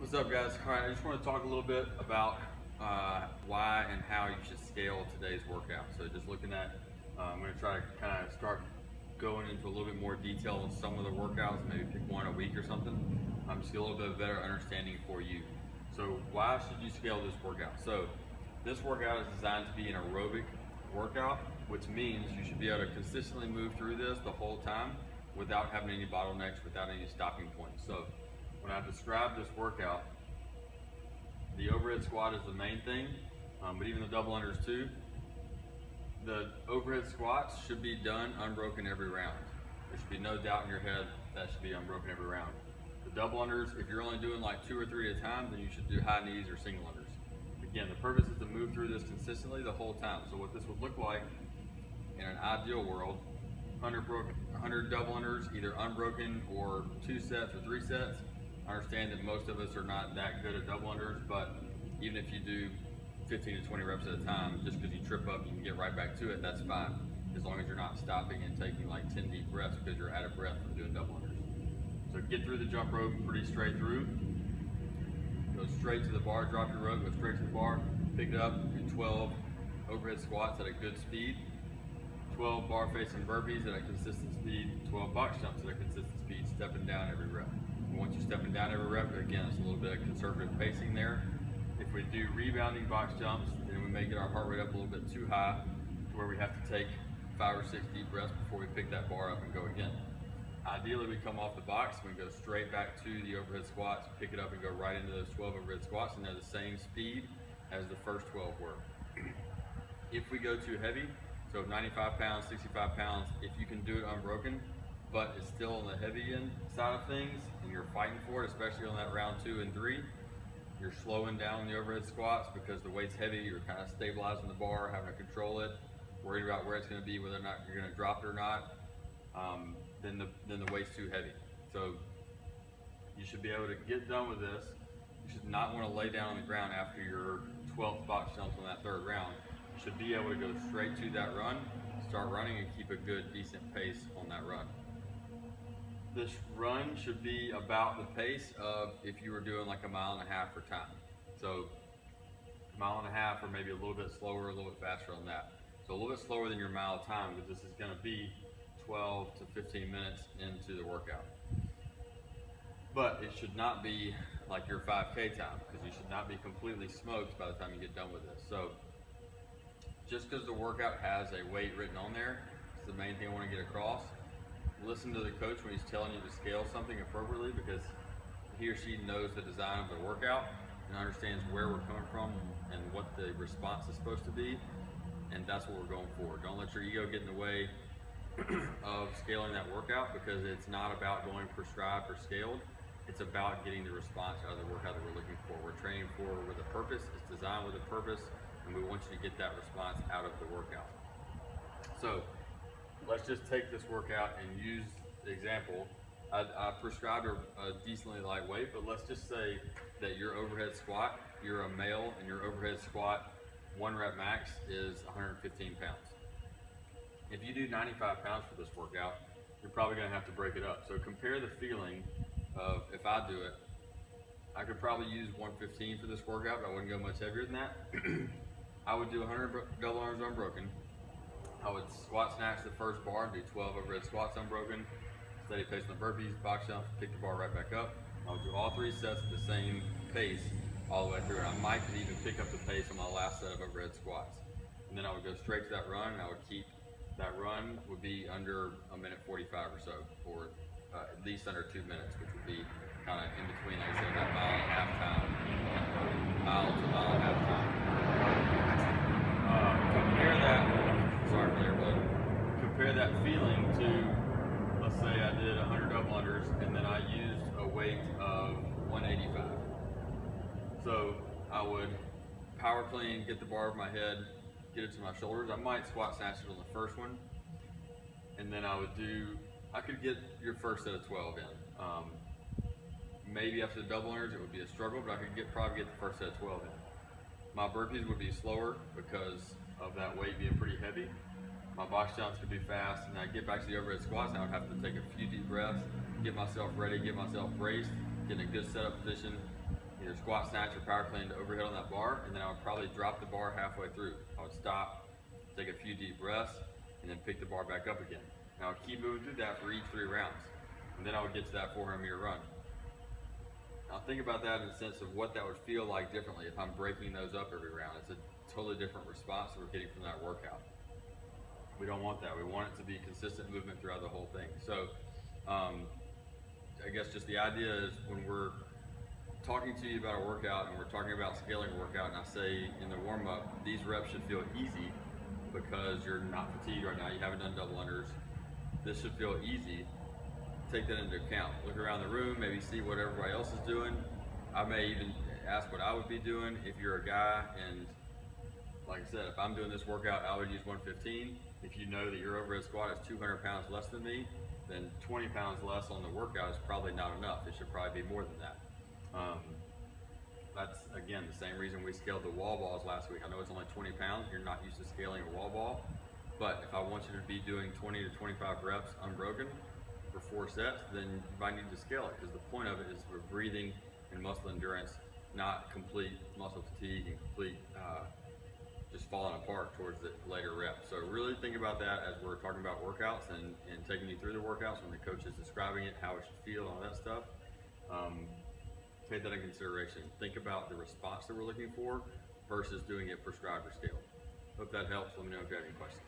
What's up, guys? All right, I just want to talk a little bit about why and how you should scale today's workout. So just looking at, I'm going to try to kind of start going into a little bit more detail on some of the workouts, maybe pick one a week or something. Just get a little bit better understanding for you. So why should you scale this workout? So this workout is designed to be an aerobic workout, which means you should be able to consistently move through this the whole time without having any bottlenecks, without any stopping points. So when I describe this workout, the overhead squat is the main thing, but even the double unders too. The overhead squats should be done unbroken every round. There should be no doubt in your head that should be unbroken every round. The double unders, if you're only doing like 2 or 3 at a time, then you should do high knees or single unders. Again, the purpose is to move through this consistently the whole time. So what this would look like in an ideal world, 100 double unders, either unbroken or 2 sets or 3 sets. I understand that most of us are not that good at double unders, but even if you do 15 to 20 reps at a time, just because you trip up, you can get right back to it, that's fine. As long as you're not stopping and taking like 10 deep breaths because you're out of breath from doing double unders. So get through the jump rope pretty straight through. Go straight to the bar, drop your rope, go straight to the bar, pick it up, do 12 overhead squats at a good speed, 12 bar facing burpees at a consistent speed, 12 box jumps at a consistent speed, stepping down every rep. Once you're stepping down every rep, again, it's a little bit of conservative pacing there. If we do rebounding box jumps, then we may get our heart rate up a little bit too high to where we have to take 5 or 6 deep breaths before we pick that bar up and go again. Ideally, we come off the box, we go straight back to the overhead squats, pick it up and go right into those 12 overhead squats, and they're the same speed as the first 12 were. If we go too heavy, so 95 pounds, 65 pounds, if you can do it unbroken, but it's still on the heavy end side of things, and you're fighting for it, especially on that round 2 and 3, you're slowing down the overhead squats because the weight's heavy, you're kind of stabilizing the bar, having to control it, worried about where it's going to be, whether or not you're going to drop it or not, then the weight's too heavy. So you should be able to get done with this. You should not want to lay down on the ground after your 12th box jumps on that 3rd round. You should be able to go straight to that run, start running, and keep a good, decent pace on that run. This run should be about the pace of if you were doing like 1.5 miles for time. So 1.5 miles or maybe a little bit slower, a little bit faster on that. So a little bit slower than your mile time, because this is going to be 12 to 15 minutes into the workout. But it should not be like your 5K time, because you should not be completely smoked by the time you get done with this. So just because the workout has a weight written on there, it's the main thing I want to get across. Listen to the coach when he's telling you to scale something appropriately, because he or she knows the design of the workout and understands where we're coming from and what the response is supposed to be, and that's what we're going for. Don't let your ego get in the way of scaling that workout, because it's not about going prescribed or scaled. It's about getting the response out of the workout that we're looking for. We're training for with a purpose. It's designed with a purpose, and we want you to get that response out of the workout. So let's just take this workout and use the example. I prescribed a decently lightweight, but let's just say that your overhead squat, you're a male, and your overhead squat 1 rep max is 115 pounds. If you do 95 pounds for this workout, you're probably going to have to break it up. So compare the feeling of, if I do it, I could probably use 115 for this workout, but I wouldn't go much heavier than that. I would do 100 double unders unbroken. I would squat snatch the first bar and do 12 overhead squats unbroken, steady pace on the burpees, box jumps, pick the bar right back up. I would do all 3 sets at the same pace all the way through, and I might even pick up the pace on my last set of overhead squats. And then I would go straight to that run, and I would keep that run would be under 1:45 or so, or at least under 2 minutes, which would be kind of in between, like I said, that 1.5 mile time, mile to 1.5 mile time. Compare that, sorry for there, but compare that feeling to, let's say I did 100 double unders and then I used a weight of 185. So I would power clean, get the bar over my head, get it to my shoulders. I might squat snatch it on the first one, and then I could get your first set of 12 in. Maybe after the double unders it would be a struggle, but I could probably get the first set of 12 in. My burpees would be slower because of that weight being pretty heavy. My box jumps could be fast, and I'd get back to the overhead squats, and I would have to take a few deep breaths, get myself ready, get myself braced, get in a good setup position, either squat, snatch, or power clean to overhead on that bar, and then I would probably drop the bar halfway through. I would stop, take a few deep breaths, and then pick the bar back up again. And I would keep moving through that for each 3 rounds. And then I would get to that 400-meter run. Now think about that in the sense of what that would feel like differently if I'm breaking those up every round. It's a totally different response that we're getting from that workout. We don't want that. We want it to be consistent movement throughout the whole thing. So I guess just the idea is when we're talking to you about a workout and we're talking about scaling a workout, and I say in the warm-up, these reps should feel easy because you're not fatigued right now, you haven't done double unders. This should feel easy. Take that into account. Look around the room, maybe see what everybody else is doing. I may even ask what I would be doing if you're a guy, and like I said, if I'm doing this workout, I would use 115. If you know that your overhead squat is 200 pounds less than me, then 20 pounds less on the workout is probably not enough. It should probably be more than that. That's, again, the same reason we scaled the wall balls last week. I know it's only 20 pounds. You're not used to scaling a wall ball. But if I want you to be doing 20 to 25 reps unbroken for 4 sets, then you might need to scale it, because the point of it is for breathing and muscle endurance, not complete muscle fatigue and complete just falling apart towards the later reps. So really think about that as we're talking about workouts and taking you through the workouts when the coach is describing it, how it should feel, all that stuff. Take that in consideration. Think about the response that we're looking for versus doing it prescribed or scaled. Hope that helps. Let me know if you have any questions.